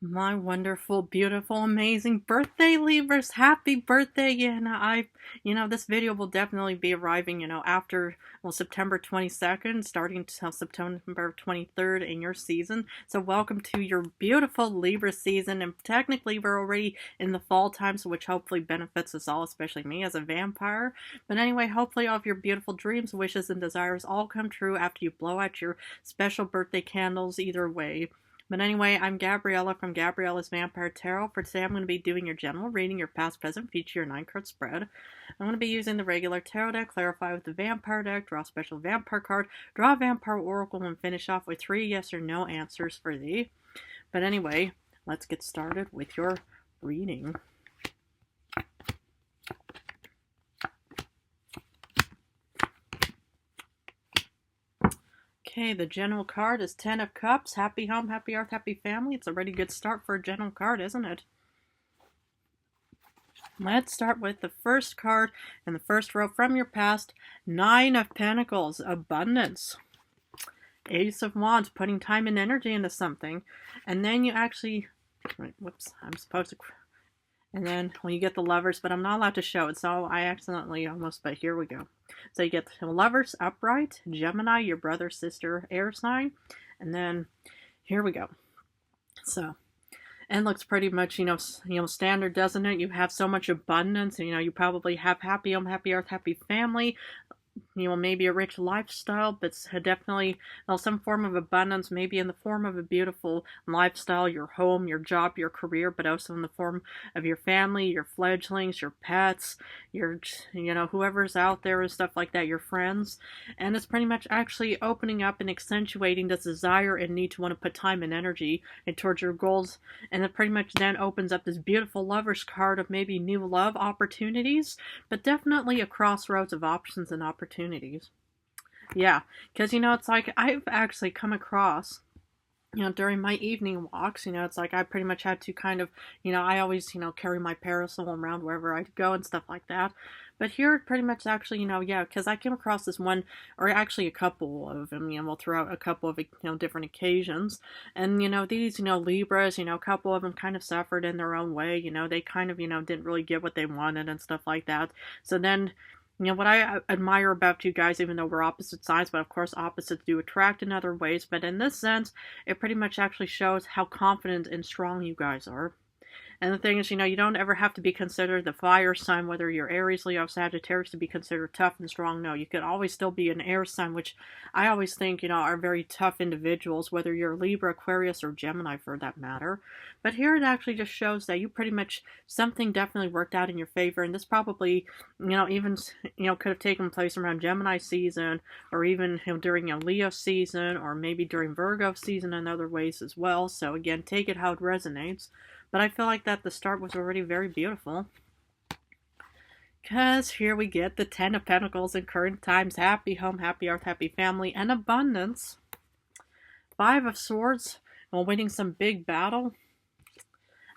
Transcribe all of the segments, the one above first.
My wonderful, beautiful, amazing birthday, Libras. Happy birthday. This video will definitely be arriving, after, September 22nd, starting till September 23rd in your season. So welcome to your beautiful Libra season. And technically, we're already in the fall time, so which hopefully benefits us all, especially me as a vampire. But anyway, hopefully all of your beautiful dreams, wishes, and desires all come true after you blow out your special birthday candles either way. But anyway, I'm Gabriella from Gabriella's Vampire Tarot. For today, I'm going to be doing your general reading, your past, present, future, your 9-card spread. I'm going to be using the regular tarot deck, clarify with the vampire deck, draw a special vampire card, draw a vampire oracle, and finish off with 3 yes or no answers for thee. But anyway, let's get started with your reading. Okay, the general card is 10 of Cups. Happy home, happy earth, happy family. It's a pretty good start for a general card, isn't it? Let's start with the first card in the first row from your past. 9 of Pentacles, abundance. Ace of Wands, putting time and energy into something. And then you actually... Whoops, I'm supposed to... And then, you get the Lovers, but I'm not allowed to show it, so I accidentally almost, but here we go. So you get the Lovers, upright, Gemini, your brother, sister, air sign, and then, here we go. So, and looks pretty much, standard, doesn't it? You have so much abundance, and, you probably have happy home, happy earth, happy family, maybe a rich lifestyle, but definitely some form of abundance, maybe in the form of a beautiful lifestyle, your home, your job, your career, but also in the form of your family, your fledglings, your pets, your, whoever's out there and stuff like that, your friends. And it's pretty much actually opening up and accentuating this desire and need to want to put time and energy towards your goals. And it pretty much then opens up this beautiful Lover's card of maybe new love opportunities, but definitely a crossroads of options and opportunities. Yeah, because, it's like I've actually come across, during my evening walks, it's like I pretty much had to kind of, I always, carry my parasol around wherever I go and stuff like that. But here, pretty much actually, because I came across this one, or actually a couple of them, throughout a couple of, different occasions. And, these, Libras, a couple of them kind of suffered in their own way. They kind of, didn't really get what they wanted and stuff like that. So then, what I admire about you guys, even though we're opposite sides, but of course opposites do attract in other ways, but in this sense, it pretty much actually shows how confident and strong you guys are. And the thing is, you don't ever have to be considered the fire sign, whether you're Aries, Leo, Sagittarius, to be considered tough and strong. No, you could always still be an air sign, which I always think, are very tough individuals, whether you're Libra, Aquarius, or Gemini for that matter. But here it actually just shows that you pretty much, something definitely worked out in your favor. And this probably, even, could have taken place around Gemini season, or even, during a Leo season, or maybe during Virgo season in other ways as well. So again, take it how it resonates. But I feel like that the start was already very beautiful. Because here we get the 10 of Pentacles in current times. Happy home, happy earth, happy family, and abundance. 5 of Swords, winning some big battle.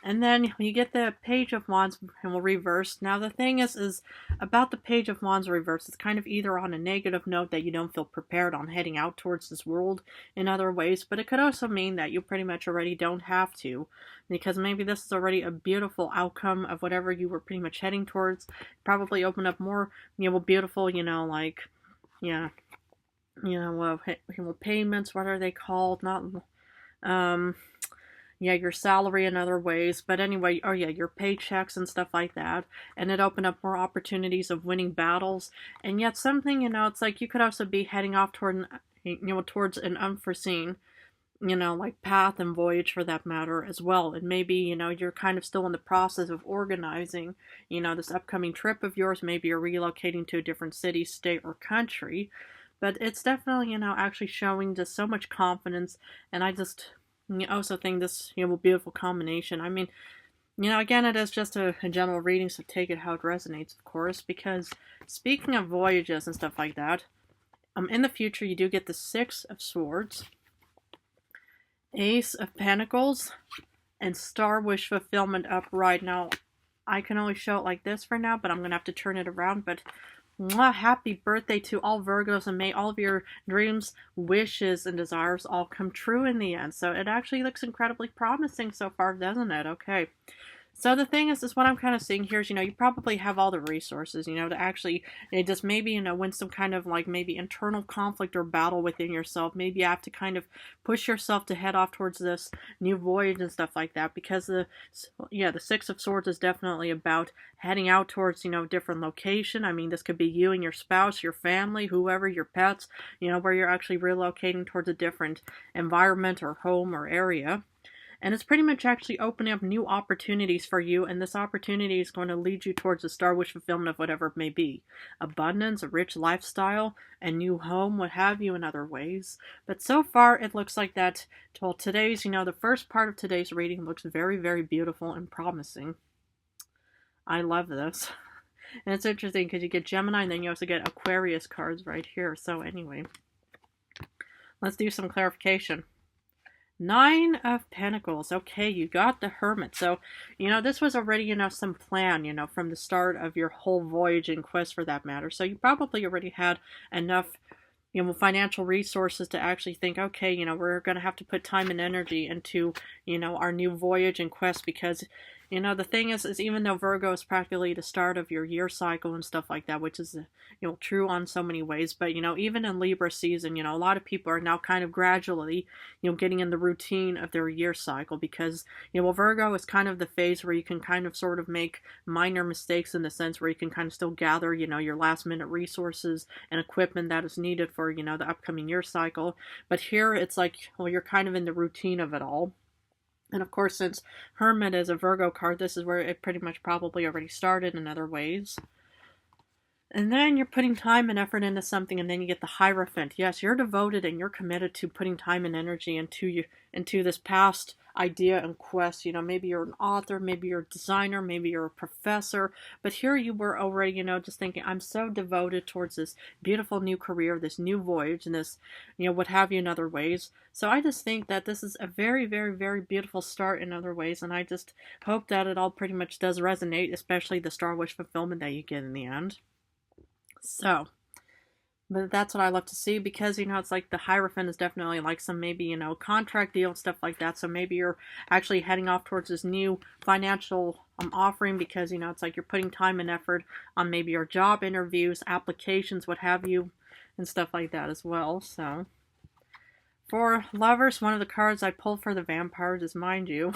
And then you get the Page of Wands and we'll reverse. Now the thing is about the Page of Wands reverse, it's kind of either on a negative note that you don't feel prepared on heading out towards this world in other ways, but it could also mean that you pretty much already don't have to, because maybe this is already a beautiful outcome of whatever you were pretty much heading towards. Probably open up more, beautiful, payments, what are they called? Your salary in other ways, but anyway, your paychecks and stuff like that, and it opened up more opportunities of winning battles, and yet something, it's like you could also be heading off toward, towards an unforeseen, like path and voyage for that matter as well, and maybe, you're kind of still in the process of organizing, this upcoming trip of yours. Maybe you're relocating to a different city, state, or country, but it's definitely, actually showing just so much confidence, and I just... I also think this, beautiful combination. I mean, again, it is just a general reading, so take it how it resonates, of course, because speaking of voyages and stuff like that, in the future, you do get the 6 of Swords, Ace of Pentacles, and Star Wish Fulfillment upright. Now, I can only show it like this for now, but I'm going to have to turn it around, but Mwah, happy birthday to all Virgos, and may all of your dreams, wishes, and desires all come true in the end. So it actually looks incredibly promising so far, doesn't it? Okay. So the thing is what I'm kind of seeing here is, you probably have all the resources, to actually, just maybe, win some kind of like maybe internal conflict or battle within yourself. Maybe you have to kind of push yourself to head off towards this new voyage and stuff like that, because the Six of Swords is definitely about heading out towards, different location. I mean, this could be you and your spouse, your family, whoever, your pets, where you're actually relocating towards a different environment or home or area. And it's pretty much actually opening up new opportunities for you, and this opportunity is going to lead you towards a star wish fulfillment of whatever it may be. Abundance, a rich lifestyle, a new home, what have you, in other ways. But so far, it looks like that, well, today's, the first part of today's reading looks very, very beautiful and promising. I love this. And it's interesting because you get Gemini, and then you also get Aquarius cards right here. So anyway, let's do some clarification. 9 of Pentacles. Okay, you got the Hermit. So, this was already, some plan, from the start of your whole voyage and quest for that matter. So you probably already had enough, financial resources to actually think, okay, we're going to have to put time and energy into, our new voyage and quest, because, the thing is even though Virgo is practically the start of your year cycle and stuff like that, which is, true on so many ways, but, even in Libra season, a lot of people are now kind of gradually, getting in the routine of their year cycle, because, Virgo is kind of the phase where you can kind of sort of make minor mistakes, in the sense where you can kind of still gather, your last minute resources and equipment that is needed for, the upcoming year cycle. But here it's like, well, you're kind of in the routine of it all. And of course, since Hermit is a Virgo card, this is where it pretty much probably already started in other ways. And then you're putting time and effort into something, and then you get the Hierophant. Yes, you're devoted and you're committed to putting time and energy into this past idea and quest. Maybe you're an author, maybe you're a designer, maybe you're a professor, but here you were already, just thinking, I'm so devoted towards this beautiful new career, this new voyage, and this, what have you, in other ways. So I just think that this is a very, very, very beautiful start in other ways, and I just hope that it all pretty much does resonate, especially the star wish fulfillment that you get in the end. So, but that's what I love to see, because, it's like the Hierophant is definitely like some maybe, contract deal and stuff like that. So maybe you're actually heading off towards this new financial offering, because, it's like you're putting time and effort on maybe your job interviews, applications, what have you, and stuff like that as well. So, for lovers, one of the cards I pulled for the vampires is, mind you,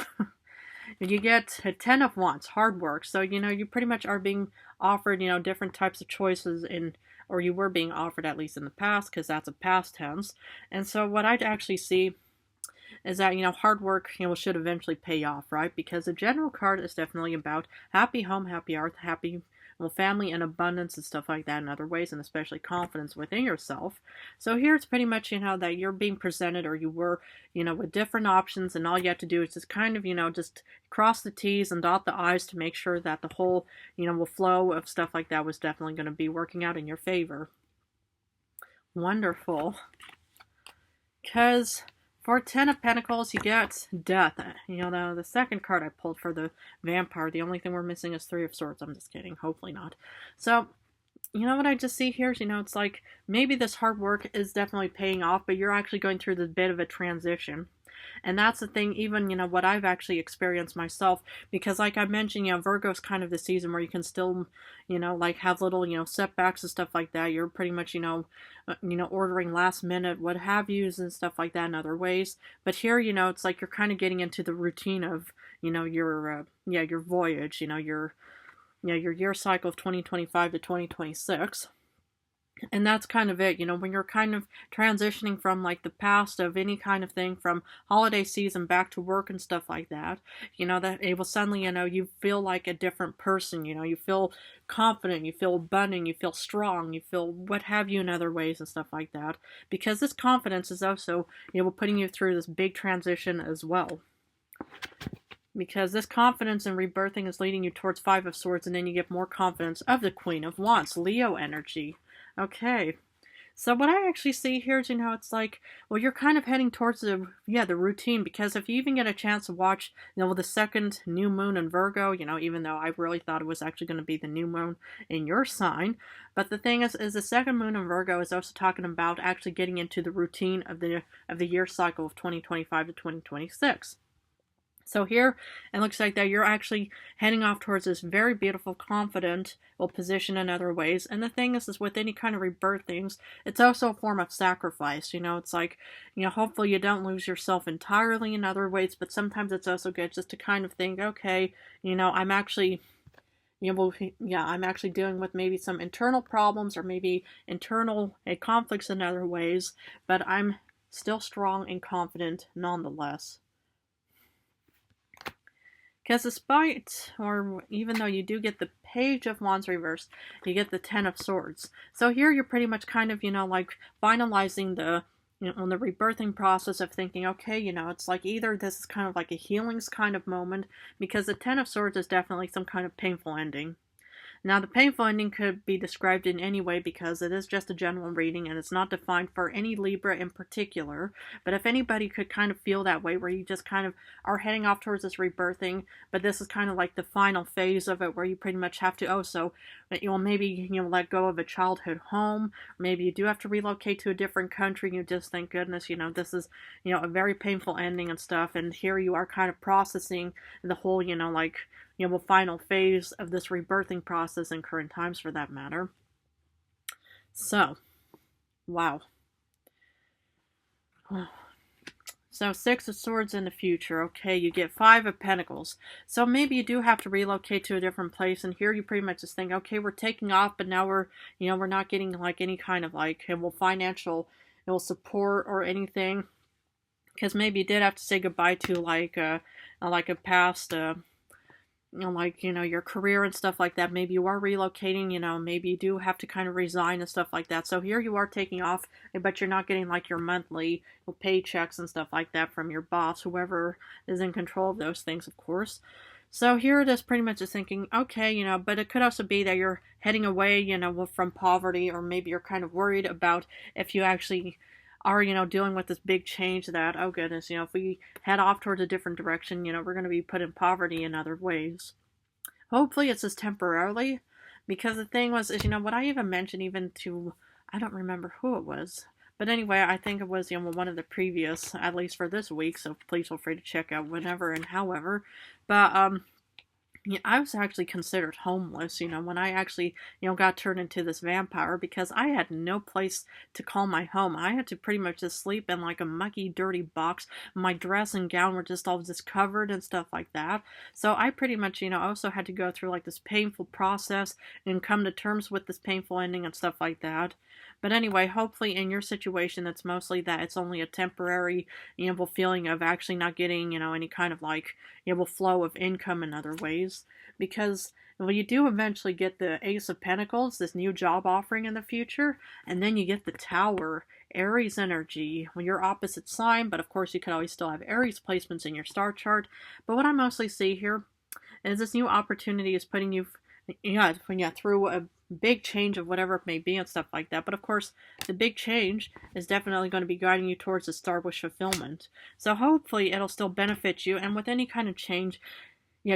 you get a 10 of Wands, hard work. So, you pretty much are being offered, different types of choices or you were being offered, at least in the past, because that's a past tense. And so what I'd actually see is that, hard work, should eventually pay off, right? Because the General card is definitely about happy home, happy hearth, happy, family and abundance and stuff like that in other ways, and especially confidence within yourself. So here it's pretty much, that you're being presented, or you were, with different options, and all you have to do is just kind of, just cross the T's and dot the I's to make sure that the whole, flow of stuff like that was definitely going to be working out in your favor. Wonderful. Because for 10 of Pentacles, you get Death. The second card I pulled for the vampire, the only thing we're missing is 3 of Swords. I'm just kidding. Hopefully not. So, what I just see here is, it's like maybe this hard work is definitely paying off, but you're actually going through this bit of a transition. And that's the thing, even, what I've actually experienced myself, because like I mentioned, Virgo's kind of the season where you can still, like have little, setbacks and stuff like that. You're pretty much, ordering last minute, what have yous and stuff like that in other ways. But here, it's like you're kind of getting into the routine of, your voyage, your year cycle of 2025 to 2026. And that's kind of it, when you're kind of transitioning from like the past of any kind of thing, from holiday season back to work and stuff like that, that it will suddenly, you feel like a different person, you feel confident, you feel abundant, you feel strong, you feel what have you in other ways and stuff like that. Because this confidence is also, putting you through this big transition as well. Because this confidence and rebirthing is leading you towards 5 of Swords, and then you get more confidence of the Queen of Wands, Leo energy. Okay, So what I actually see here is, it's like, well, you're kind of heading towards the routine, because if you even get a chance to watch, the second new moon in Virgo, even though I really thought it was actually going to be the new moon in your sign, but the thing is the second moon in Virgo is also talking about actually getting into the routine of the year cycle of 2025 to 2026. So here, it looks like that you're actually heading off towards this very beautiful, confident, position in other ways. And the thing is with any kind of rebirth things, it's also a form of sacrifice. It's like, hopefully you don't lose yourself entirely in other ways, but sometimes it's also good just to kind of think, okay, I'm actually, I'm actually dealing with maybe some internal problems or maybe internal conflicts in other ways, but I'm still strong and confident nonetheless. Because despite, or even though you do get the Page of Wands reversed, you get the Ten of Swords. So here you're pretty much kind of, like finalizing the, on the rebirthing process of thinking, okay, it's like either this is kind of like a healings kind of moment, because the Ten of Swords is definitely some kind of painful ending. Now, the painful ending could be described in any way because it is just a general reading and it's not defined for any Libra in particular. But if anybody could kind of feel that way, where you just kind of are heading off towards this rebirthing, but this is kind of like the final phase of it, where you pretty much have to also, maybe, let go of a childhood home. Maybe you do have to relocate to a different country. You just thank goodness, this is, a very painful ending and stuff. And here you are kind of processing the whole, final phase of this rebirthing process in current times, for that matter. So, wow. So, Six of Swords in the future. Okay, you get Five of Pentacles. So maybe you do have to relocate to a different place, and here you pretty much just think, okay, we're taking off, but now we're not getting like any kind of like financial support or anything, because maybe you did have to say goodbye to like a past your career and stuff like that. Maybe you are relocating, maybe you do have to kind of resign and stuff like that. So here you are taking off, but you're not getting like your monthly paychecks and stuff like that from your boss, whoever is in control of those things, of course. So here it is pretty much just thinking, okay, but it could also be that you're heading away, from poverty, or maybe you're kind of worried about if you actually are, dealing with this big change that, oh goodness, if we head off towards a different direction, we're going to be put in poverty in other ways. Hopefully it's just temporarily, because the thing was, is, what I even mentioned even to, I don't remember who it was, but anyway, I think it was, one of the previous, at least for this week, so please feel free to check out whenever and however, but, I was actually considered homeless, when I actually, got turned into this vampire, because I had no place to call my home. I had to pretty much just sleep in like a mucky, dirty box. My dress and gown were just all just covered and stuff like that. So I pretty much, also had to go through like this painful process and come to terms with this painful ending and stuff like that. But anyway, hopefully in your situation, it's mostly that it's only a temporary, feeling of actually not getting, any kind of like, flow of income in other ways. Because you do eventually get the Ace of Pentacles, this new job offering in the future, and then you get the Tower, Aries energy, when you're opposite sign, but of course you could always still have Aries placements in your star chart. But what I mostly see here is this new opportunity is putting you through a big change of whatever it may be and stuff like that. But of course, the big change is definitely going to be guiding you towards the star wish fulfillment. So hopefully it'll still benefit you. And with any kind of change,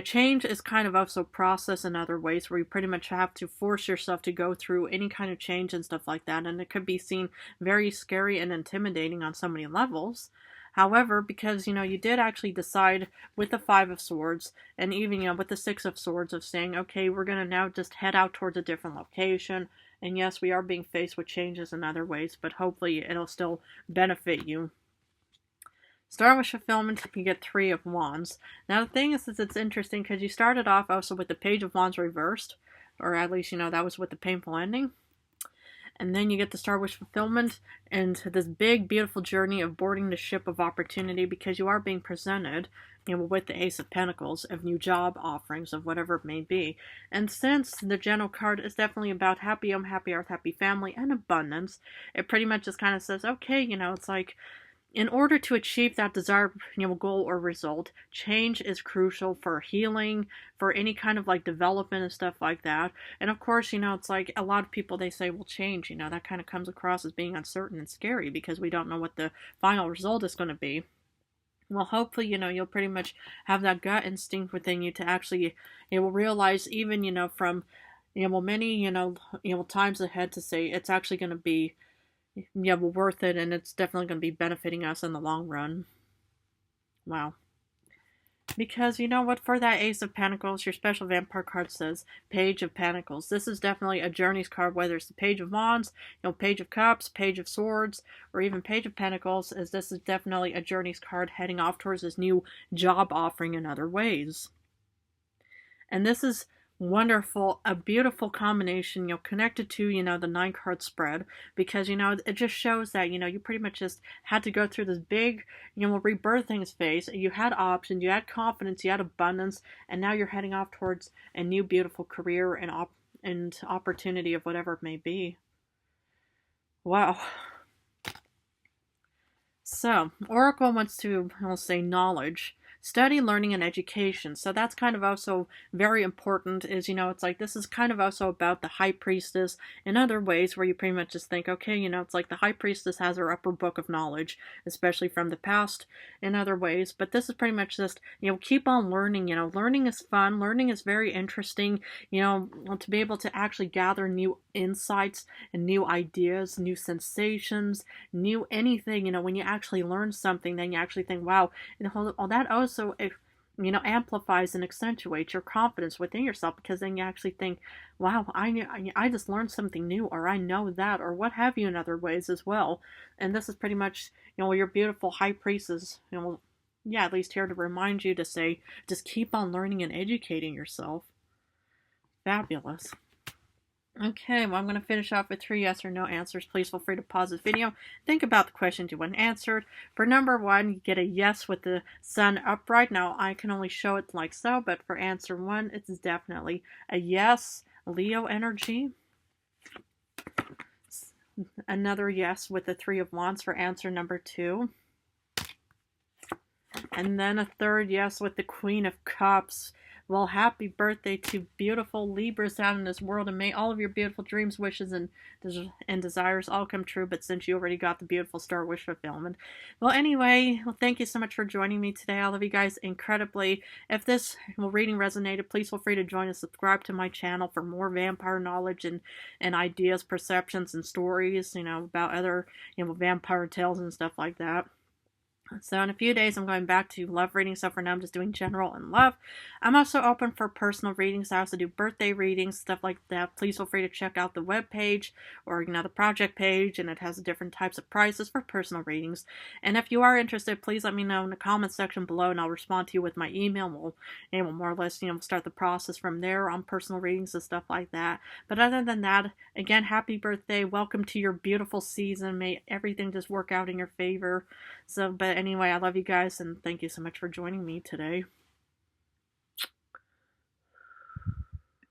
change is kind of also a process in other ways, where you pretty much have to force yourself to go through any kind of change and stuff like that. And it could be seen very scary and intimidating on so many levels. However, because, you did actually decide with the Five of Swords, and even, with the Six of Swords, of saying, okay, we're going to now just head out towards a different location. And yes, we are being faced with changes in other ways, but hopefully it'll still benefit you. Star Wish Fulfillment, you get Three of Wands. Now the thing is it's interesting, because you started off also with the Page of Wands reversed, or at least, that was with the painful ending. And then you get the Star Wish Fulfillment and this big, beautiful journey of boarding the ship of opportunity, because you are being presented, with the Ace of Pentacles, of new job offerings, of whatever it may be. And since the General card is definitely about happy home, happy earth, happy family, and abundance, it pretty much just kind of says, okay, it's like, in order to achieve that desired goal or result, change is crucial for healing, for any kind of like development and stuff like that. And of course, it's like a lot of people, they say, well, change, that kind of comes across as being uncertain and scary because we don't know what the final result is going to be. Well, hopefully, you'll pretty much have that gut instinct within you to actually, realize even, from, many, times ahead to say it's actually going to be, worth it, and it's definitely going to be benefiting us in the long run. Wow. Because you know what, for that Ace of Pentacles, your special vampire card says Page of Pentacles. This is definitely a journeys card, whether it's the Page of Wands, Page of Cups, Page of Swords, or even Page of Pentacles, as this is definitely a journeys card heading off towards this new job offering in other ways. And this is wonderful, a beautiful combination, connected to, the 9-card spread, because, it just shows that, you pretty much just had to go through this big, rebirthing phase. You had options, you had confidence, you had abundance, and now you're heading off towards a new beautiful career and opportunity of whatever it may be. Wow. So, Oracle wants to, I'll say, knowledge. Study, learning, and education. So that's kind of also very important, is, it's like this is kind of also about the High Priestess in other ways, where you pretty much just think, okay, it's like the High Priestess has her upper book of knowledge, especially from the past in other ways. But this is pretty much just, keep on learning. Learning is fun. Learning is very interesting, to be able to actually gather new insights and new ideas, new sensations, new anything, when you actually learn something, then you actually think, wow, that also amplifies and accentuates your confidence within yourself, because then you actually think, wow, I just learned something new, or I know that, or what have you, in other ways as well. And this is pretty much, your beautiful High Priestess, at least here to remind you to say, just keep on learning and educating yourself. Fabulous. Okay, well, I'm going to finish off with 3 yes or no answers. Please feel free to pause this video. Think about the questions you want answered. For number 1, you get a yes with the sun upright. Now, I can only show it like so, but for answer 1, it's definitely a yes, Leo energy. Another yes with the 3 of Wands for answer number 2. And then a third yes with the Queen of Cups. Well, happy birthday to beautiful Libras out in this world, and may all of your beautiful dreams, wishes, and desires all come true. But since you already got the beautiful star wish fulfillment. Well, anyway, thank you so much for joining me today. I love you guys incredibly. If this reading resonated, please feel free to join and subscribe to my channel for more vampire knowledge and ideas, perceptions, and stories, about other, vampire tales and stuff like that. So in a few days, I'm going back to love readings. So for now, I'm just doing general and love. I'm also open for personal readings. I also do birthday readings, stuff like that. Please feel free to check out the web page or, the project page, and it has different types of prices for personal readings. And if you are interested, please let me know in the comment section below, and I'll respond to you with my email. We'll more or less, start the process from there on personal readings and stuff like that. But other than that, again, happy birthday. Welcome to your beautiful season. May everything just work out in your favor. So, but anyway, I love you guys, and thank you so much for joining me today.